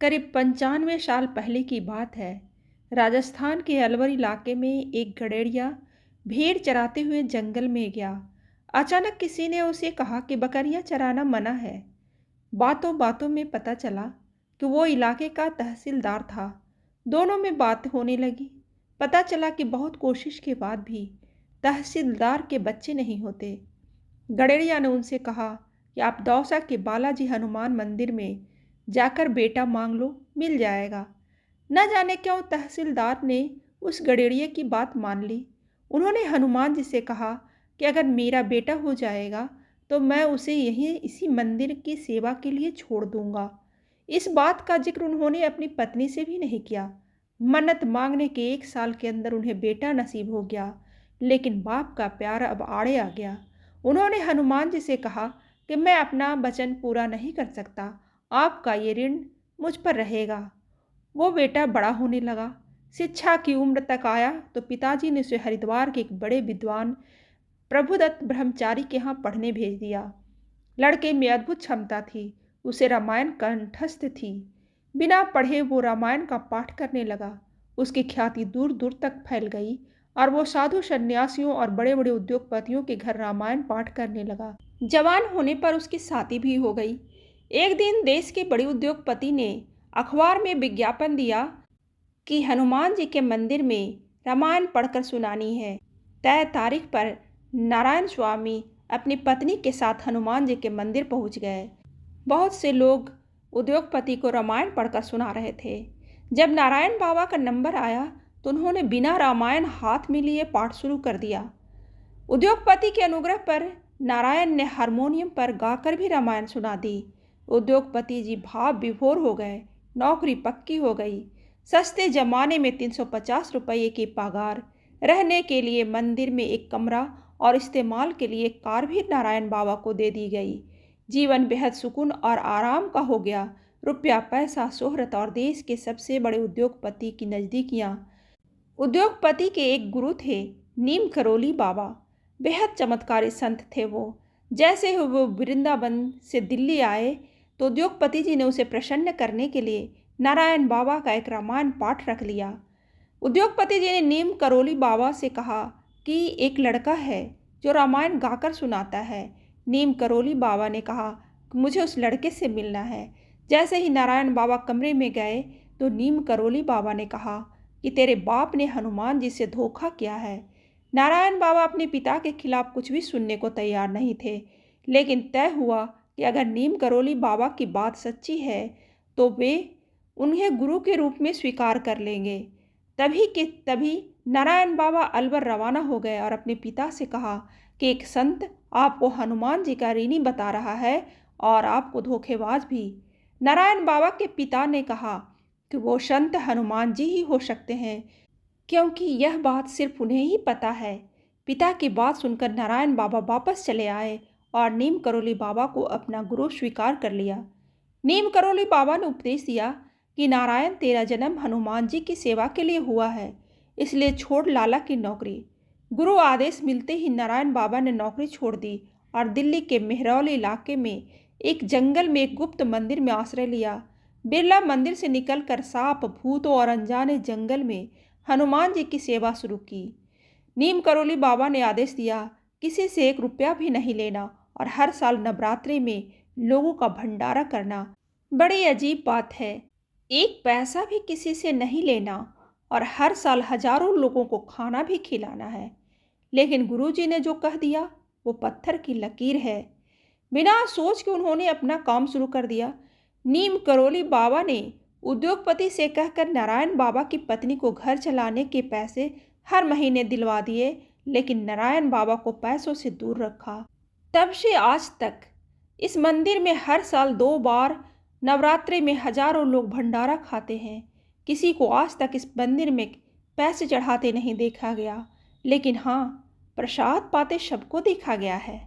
करीब 95 साल पहले की बात है। राजस्थान के अलवर इलाके में एक गडेरिया भेड़ चराते हुए जंगल में गया। अचानक किसी ने उसे कहा कि बकरियां चराना मना है। बातों बातों में पता चला कि वो इलाके का तहसीलदार था। दोनों में बात होने लगी। पता चला कि बहुत कोशिश के बाद भी तहसीलदार के बच्चे नहीं होते। गडेरिया ने उनसे कहा कि आप दौसा के बालाजी हनुमान मंदिर में जाकर बेटा मांग लो, मिल जाएगा। न जाने क्यों तहसीलदार ने उस गडेरिया की बात मान ली। उन्होंने हनुमान जी से कहा कि अगर मेरा बेटा हो जाएगा तो मैं उसे यहीं इसी मंदिर की सेवा के लिए छोड़ दूंगा। इस बात का जिक्र उन्होंने अपनी पत्नी से भी नहीं किया। मन्नत मांगने के 1 साल के अंदर उन्हें बेटा नसीब हो गया, लेकिन बाप का प्यार अब आड़े आ गया। उन्होंने हनुमान जी से कहा कि मैं अपना वचन पूरा नहीं कर सकता, आपका ये ऋण मुझ पर रहेगा। वो बेटा बड़ा होने लगा, शिक्षा की उम्र तक आया तो पिताजी ने उसे हरिद्वार के एक बड़े विद्वान प्रभुदत्त ब्रह्मचारी के यहाँ पढ़ने भेज दिया। लड़के में अद्भुत क्षमता थी, उसे रामायण कंठस्थ थी। बिना पढ़े वो रामायण का पाठ करने लगा। उसकी ख्याति दूर दूर तक फैल गई और वो साधु सन्यासियों और बड़े बड़े उद्योगपतियों के घर रामायण पाठ करने लगा। जवान होने पर उसकी शादी भी हो गई। एक दिन देश के बड़े उद्योगपति ने अखबार में विज्ञापन दिया कि हनुमान जी के मंदिर में रामायण पढ़कर सुनानी है। तय तारीख पर नारायण स्वामी अपनी पत्नी के साथ हनुमान जी के मंदिर पहुंच गए। बहुत से लोग उद्योगपति को रामायण पढ़कर सुना रहे थे। जब नारायण बाबा का नंबर आया तो उन्होंने बिना रामायण हाथ में लिए पाठ शुरू कर दिया। उद्योगपति के अनुग्रह पर नारायण ने हारमोनियम पर गाकर भी रामायण सुना दी। उद्योगपति जी भाव विभोर हो गए। नौकरी पक्की हो गई। सस्ते जमाने में 350 रुपये की पगार, रहने के लिए मंदिर में एक कमरा और इस्तेमाल के लिए एक कार भी नारायण बाबा को दे दी गई। जीवन बेहद सुकून और आराम का हो गया। रुपया, पैसा, शोहरत और देश के सबसे बड़े उद्योगपति की नज़दीकियाँ। उद्योगपति के एक गुरु थे, नीम करोली बाबा। बेहद चमत्कारी संत थे वो। जैसे ही वो वृंदावन से दिल्ली आए तो उद्योगपति जी ने उसे प्रसन्न करने के लिए नारायण बाबा का एक रामायण पाठ रख लिया। उद्योगपति जी ने नीम करोली बाबा से कहा कि एक लड़का है जो रामायण गाकर सुनाता है। नीम करोली बाबा ने कहा कि मुझे उस लड़के से मिलना है। जैसे ही नारायण बाबा कमरे में गए तो नीम करोली बाबा ने कहा कि तेरे बाप ने हनुमान जी से धोखा किया है। नारायण बाबा अपने पिता के खिलाफ कुछ भी सुनने को तैयार नहीं थे, लेकिन तय हुआ कि अगर नीम करोली बाबा की बात सच्ची है तो वे उन्हें गुरु के रूप में स्वीकार कर लेंगे। तभी के तभी नारायण बाबा अलवर रवाना हो गए और अपने पिता से कहा कि एक संत आपको हनुमान जी का ऋणी बता रहा है और आपको धोखेबाज भी। नारायण बाबा के पिता ने कहा कि वो संत हनुमान जी ही हो सकते हैं, क्योंकि यह बात सिर्फ उन्हें ही पता है। पिता की बात सुनकर नारायण बाबा वापस चले आए और नीम करोली बाबा को अपना गुरु स्वीकार कर लिया। नीम करोली बाबा ने उपदेश दिया कि नारायण, तेरा जन्म हनुमान जी की सेवा के लिए हुआ है, इसलिए छोड़ लाला की नौकरी। गुरु आदेश मिलते ही नारायण बाबा ने नौकरी छोड़ दी और दिल्ली के मेहरौली इलाके में एक जंगल में एक गुप्त मंदिर में आश्रय लिया। बिरला मंदिर से निकलकर सांप, भूतों और अनजाने जंगल में हनुमान जी की सेवा शुरू की। नीम करोली बाबा ने आदेश दिया किसी से 1 रुपया भी नहीं लेना और हर साल नवरात्रि में लोगों का भंडारा करना। बड़ी अजीब बात है, 1 पैसा भी किसी से नहीं लेना और हर साल हजारों लोगों को खाना भी खिलाना है। लेकिन गुरुजी ने जो कह दिया वो पत्थर की लकीर है। बिना सोच के उन्होंने अपना काम शुरू कर दिया। नीम करोली बाबा ने उद्योगपति से कहकर नारायण बाबा की पत्नी को घर चलाने के पैसे हर महीने दिलवा दिए, लेकिन नारायण बाबा को पैसों से दूर रखा। तब से आज तक इस मंदिर में हर साल 2 बार नवरात्रि में हजारों लोग भंडारा खाते हैं। किसी को आज तक इस मंदिर में पैसे चढ़ाते नहीं देखा गया, लेकिन हाँ, प्रसाद पाते सबको देखा गया है।